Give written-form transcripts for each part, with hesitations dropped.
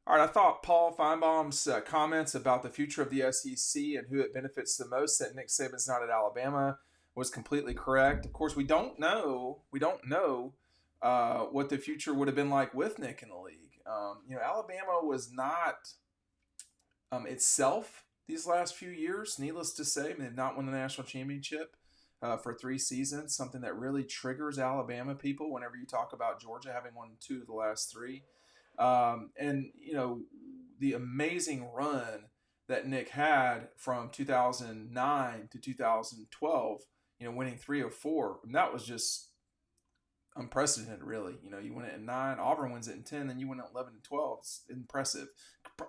All right, I thought Paul Finebaum's comments about the future of the SEC and who it benefits the most, that Nick Saban's not at Alabama, was completely correct. Of course, we don't know. What the future would have been like with Nick in the league. Alabama was not itself these last few years. Needless to say, they've not won the national championship for 3 seasons. Something that really triggers Alabama people whenever you talk about Georgia having won 2 of the last 3. The amazing run that Nick had from 2009 to 2012, winning 3 of 4, and that was just unprecedented, really. You win it in 9, Auburn wins it in 10, then you win it 11 and 12. It's impressive.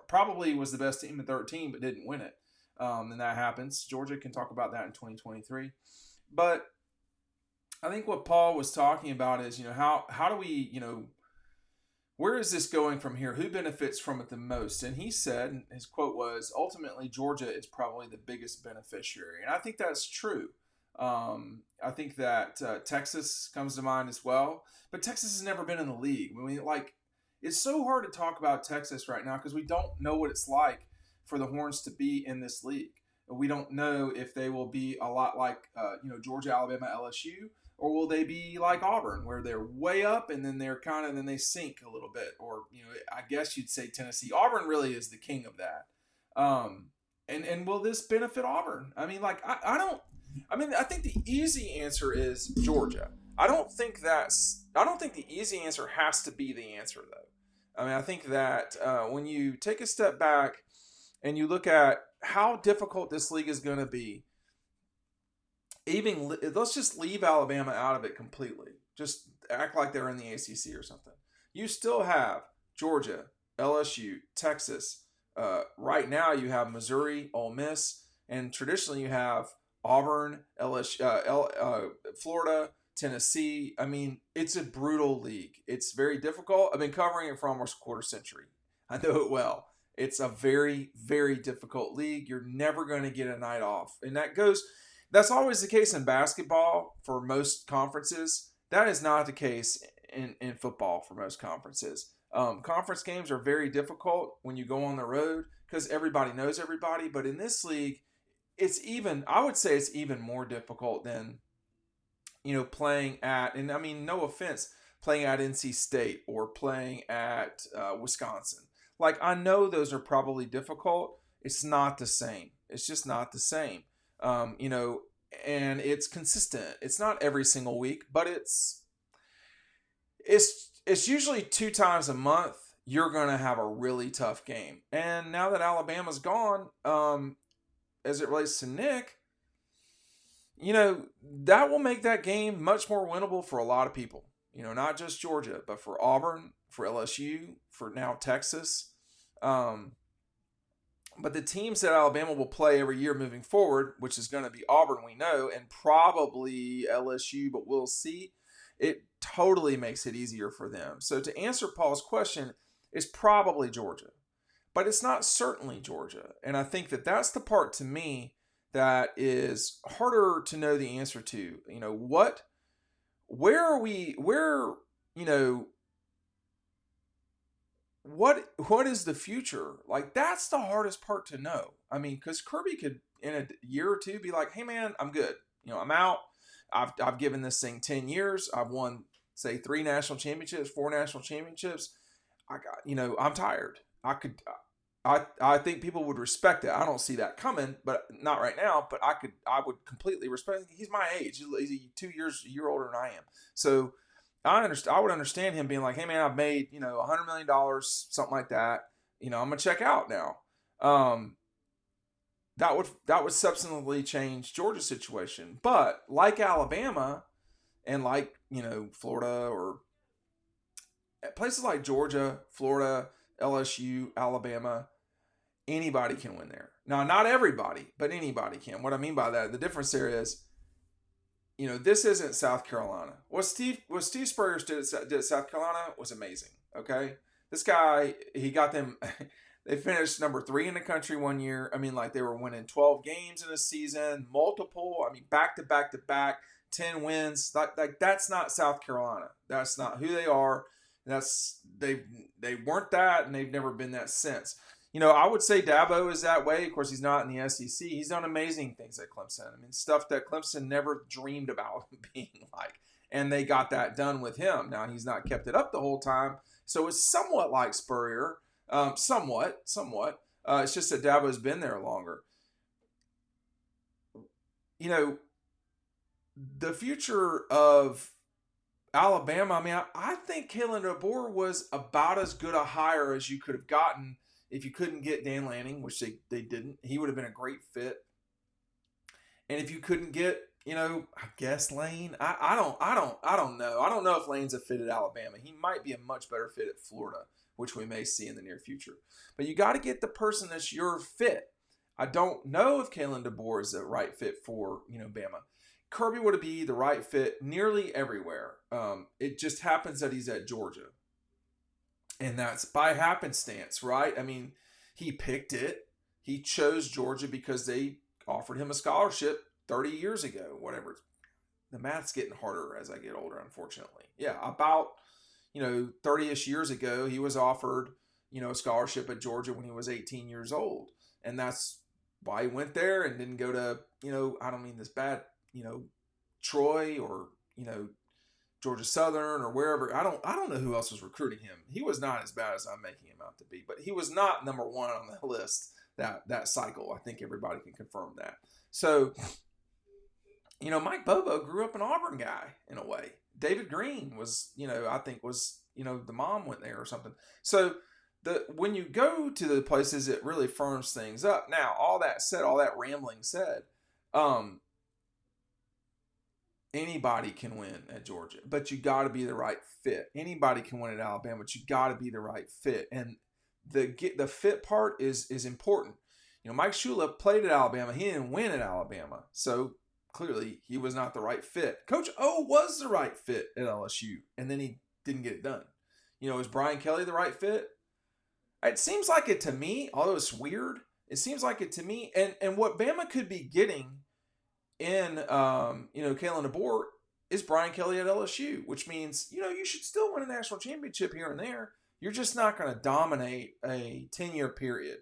Probably was the best team in 13, but didn't win it. And that happens. Georgia can talk about that in 2023. But I think what Paul was talking about is, how do we, where is this going from here? Who benefits from it the most? And he said, and his quote was, ultimately, Georgia is probably the biggest beneficiary. And I think that's true. I think that Texas comes to mind as well. But Texas has never been in the league. It's so hard to talk about Texas right now because we don't know what it's like for the Horns to be in this league. We don't know if they will be a lot like, Georgia, Alabama, LSU, or will they be like Auburn, where they're way up and then then they sink a little bit? Or, I guess you'd say Tennessee. Auburn really is the king of that. And will this benefit Auburn? I think the easy answer is Georgia. I don't think the easy answer has to be the answer, though. I think that when you take a step back and you look at how difficult this league is going to be, let's just leave Alabama out of it completely. Just act like they're in the ACC or something. You still have Georgia, LSU, Texas. Right now you have Missouri, Ole Miss, and traditionally you have Auburn, LSU, Florida, Tennessee. It's a brutal league. It's very difficult. I've been covering it for almost a quarter century. I know it well. It's a very, very difficult league. You're never going to get a night off. And that's always the case in basketball for most conferences. That is not the case in football for most conferences. Conference games are very difficult when you go on the road because everybody knows everybody. But in this league, I would say it's even more difficult than, playing at, and no offense, playing at NC State or playing at Wisconsin. I know those are probably difficult. It's not the same. It's just not the same. And it's consistent. It's not every single week, but it's usually 2 times a month you're going to have a really tough game. And now that Alabama's gone, as it relates to Nick, that will make that game much more winnable for a lot of people. Not just Georgia, but for Auburn, for LSU, for now Texas. But the teams that Alabama will play every year moving forward, which is going to be Auburn, we know, and probably LSU, but we'll see, it totally makes it easier for them. So to answer Paul's question, it's probably Georgia. But it's not certainly Georgia. And I think that that's the part to me that is harder to know the answer to. Where what is the future? That's the hardest part to know. Because Kirby could in a year or two be like, hey man, I'm good. I'm out. I've given this thing 10 years. I've won, say, 3 national championships, 4 national championships. I'm tired. I think people would respect it. I don't see that coming, but not right now. But I would completely respect it. He's my age. He's a year older than I am. So I would understand him being like, hey man, I've made, $100 million, something like that. I'm gonna check out now. That would substantively change Georgia's situation. But like Alabama and like, Florida or places like Georgia, Florida, LSU, Alabama, anybody can win there. Now, not everybody, but anybody can. What I mean by that, the difference there is, this isn't South Carolina. What Steve Spurrier did at South Carolina was amazing. Okay, this guy, he got them. They finished number 3 in the country one year. They were winning 12 games in a season, multiple. Back to back to back, 10 wins. That's not South Carolina. That's not who they are. They weren't that, and they've never been that since. I would say Dabo is that way. Of course, he's not in the SEC. He's done amazing things at Clemson. I mean, stuff that Clemson never dreamed about being like, and they got that done with him. Now he's not kept it up the whole time, so it's somewhat like Spurrier, somewhat. It's just that Dabo's been there longer. The future of Alabama, I mean, I think Kalen DeBoer was about as good a hire as you could have gotten if you couldn't get Dan Lanning, which they didn't. He would have been a great fit. And if you couldn't get, I guess Lane, I don't know. I don't know if Lane's a fit at Alabama. He might be a much better fit at Florida, which we may see in the near future. But you got to get the person that's your fit. I don't know if Kalen DeBoer is the right fit for, Bama. Kirby would be the right fit nearly everywhere. It just happens that he's at Georgia. And that's by happenstance, right? I mean, he picked it. He chose Georgia because they offered him a scholarship 30 years ago, whatever. The math's getting harder as I get older, unfortunately. Yeah, about, 30-ish years ago, he was offered, a scholarship at Georgia when he was 18 years old. And that's why he went there and didn't go to, I don't mean this bad, Troy or, Georgia Southern or wherever. I don't know who else was recruiting him. He was not as bad as I'm making him out to be, but he was not number one on the list that cycle. I think everybody can confirm that. So, Mike Bobo grew up an Auburn guy in a way. David Green was, I think was, the mom went there or something. So when you go to the places, it really firms things up. Now, all that said, all that rambling said, anybody can win at Georgia, but you got to be the right fit. Anybody can win at Alabama, but you got to be the right fit. And the fit part is important. Mike Shula played at Alabama. He didn't win at Alabama. So clearly he was not the right fit. Coach O was the right fit at LSU, and then he didn't get it done. Is Brian Kelly the right fit? It seems like it to me, although it's weird. It seems like it to me. And what Bama could be getting in, Kalen DeBoer is Brian Kelly at LSU, which means, you should still win a national championship here and there. You're just not going to dominate a 10-year period,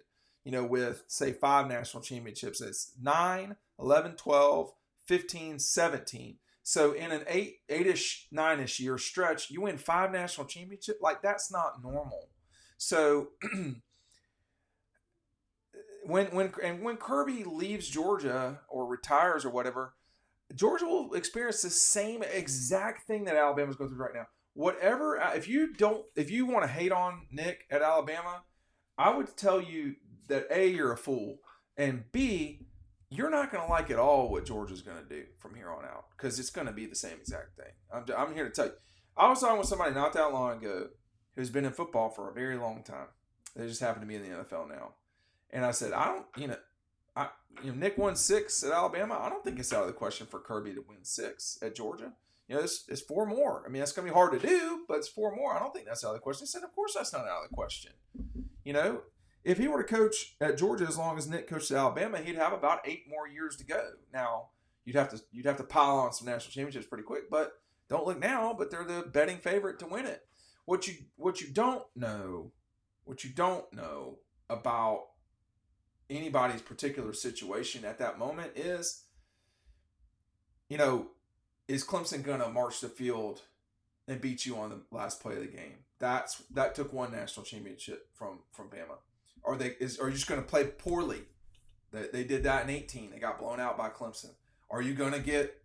with, say, 5 national championships. It's 9, 11, 12, 15, 17. So in an 8-ish, 9-ish year stretch, you win 5 national championships. Like, that's not normal. So when Kirby leaves Georgia or retires or whatever, Georgia will experience the same exact thing that Alabama's going through right now. Whatever, if you want to hate on Nick at Alabama, I would tell you that A, you're a fool, and B, you're not going to like at all what Georgia's going to do from here on out, because it's going to be the same exact thing. I'm here to tell you. I was talking with somebody not that long ago who's been in football for a very long time. They just happen to be in the NFL now. And I said, Nick won 6 at Alabama. I don't think it's out of the question for Kirby to win 6 at Georgia. It's 4 more. I mean, that's going to be hard to do, but it's 4 more. I don't think that's out of the question. I said, of course that's not out of the question. If he were to coach at Georgia as long as Nick coached at Alabama, he'd have about 8 more years to go. Now, you'd have to pile on some national championships pretty quick, but don't look now, but they're the betting favorite to win it. What you don't know about anybody's particular situation at that moment is Clemson going to march the field and beat you on the last play of the game? That took 1 national championship from Bama. Are you just going to play poorly? They did that in 18. They got blown out by Clemson. Are you going to get,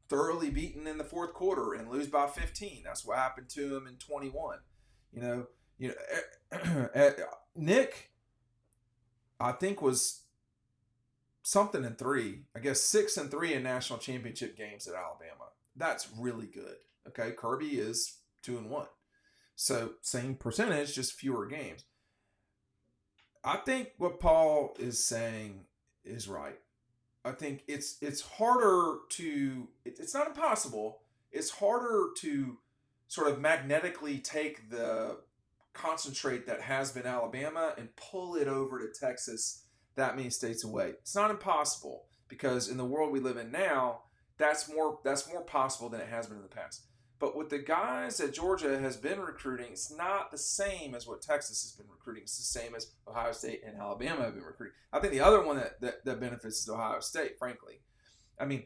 thoroughly beaten in the fourth quarter and lose by 15? That's what happened to him in 21. Nick, I think, was something in 3. I guess 6-3 in national championship games at Alabama. That's really good. Okay, Kirby is 2-1. So same percentage, just fewer games. I think what Paul is saying is right. I think it's harder to, it's not impossible. It's harder to sort of magnetically take the concentrate that has been Alabama and pull it over to Texas that many states away. It's not impossible, because in the world we live in now, that's more possible than it has been in the past. But with the guys that Georgia has been recruiting, it's not the same as what Texas has been recruiting. It's the same as Ohio State and Alabama have been recruiting. I think the other one that benefits is Ohio State, frankly. I mean,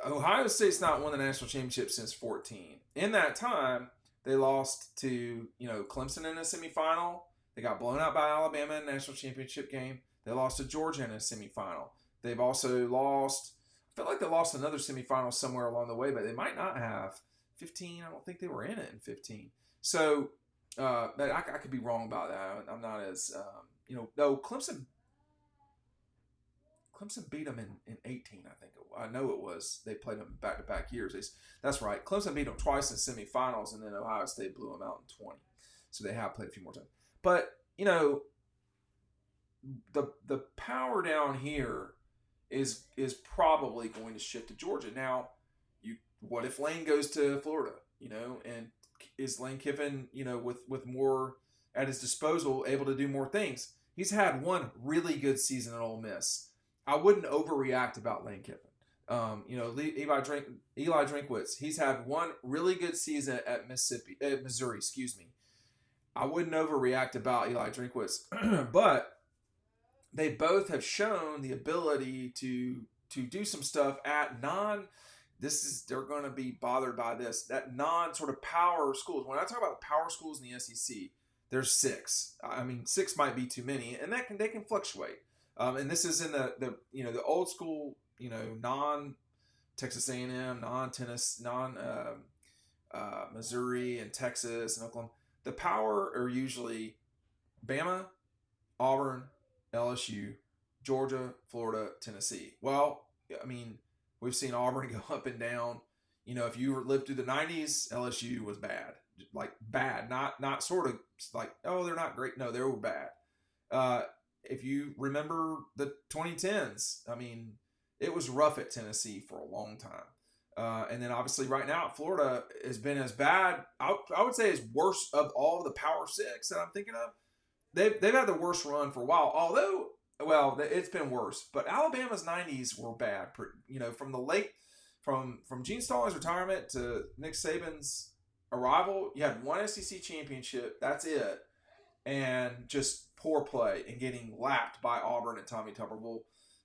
Ohio State's not won the national championship since 14. In that time, they lost to, Clemson in a semifinal. They got blown out by Alabama in the national championship game. They lost to Georgia in a semifinal. They've also lost, I feel like they lost another semifinal somewhere along the way, but they might not have. 15, I don't think they were in it in 15. So, but I could be wrong about that. I'm not as, no, Clemson beat them in 18, I think. I know it was. They played them back-to-back years. That's right. Clemson beat them twice in semifinals, and then Ohio State blew them out in 20. So they have played a few more times. But, the power down here is probably going to shift to Georgia. Now, what if Lane goes to Florida, and is Lane Kiffin, with more at his disposal, able to do more things? He's had one really good season at Ole Miss. I wouldn't overreact about Lane Kiffin. Eli Drinkwitz, he's had one really good season at Missouri, I wouldn't overreact about Eli Drinkwitz, but they both have shown the ability to do some stuff at they're going to be bothered by that non sort of power schools. When I talk about power schools in the SEC, there's 6. I mean, 6 might be too many, and they can fluctuate. And this is in the old school, non Texas A&M, non tennis, non Missouri and Texas and Oklahoma. The power are usually Bama, Auburn, LSU, Georgia, Florida, Tennessee. Well, I mean, we've seen Auburn go up and down. If you lived through the 90s, LSU was bad. Like bad, not sort of like, oh, they're not great. No, they were bad. If you remember the 2010s, I mean, it was rough at Tennessee for a long time. And then obviously right now Florida has been as bad. I would say is worse of all of the Power 6 that I'm thinking of. They've had the worst run for a while. Although, well, it's been worse. But Alabama's 90s were bad. From Gene Stallings' retirement to Nick Saban's arrival, you had one SEC championship. That's it. And just poor play and getting lapped by Auburn and Tommy Tuberville.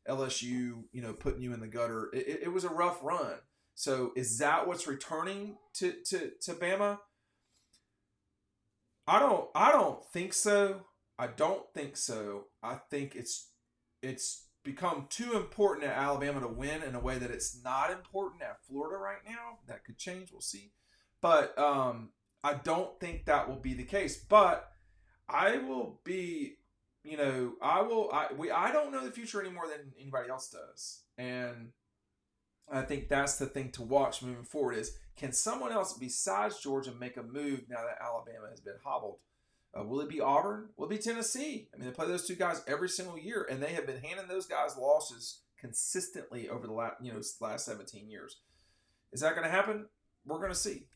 LSU, putting you in the gutter. It was a rough run. So is that what's returning to Bama? I don't think so. I don't think so. I think it's become too important at Alabama to win in a way that it's not important at Florida right now. That could change. We'll see. But I don't think that will be the case. But I will be, I don't know the future any more than anybody else does. And I think that's the thing to watch moving forward is, can someone else besides Georgia make a move now that Alabama has been hobbled? Will it be Auburn? Will it be Tennessee? I mean, they play those two guys every single year, and they have been handing those guys losses consistently over the last 17 years. Is that going to happen? We're going to see.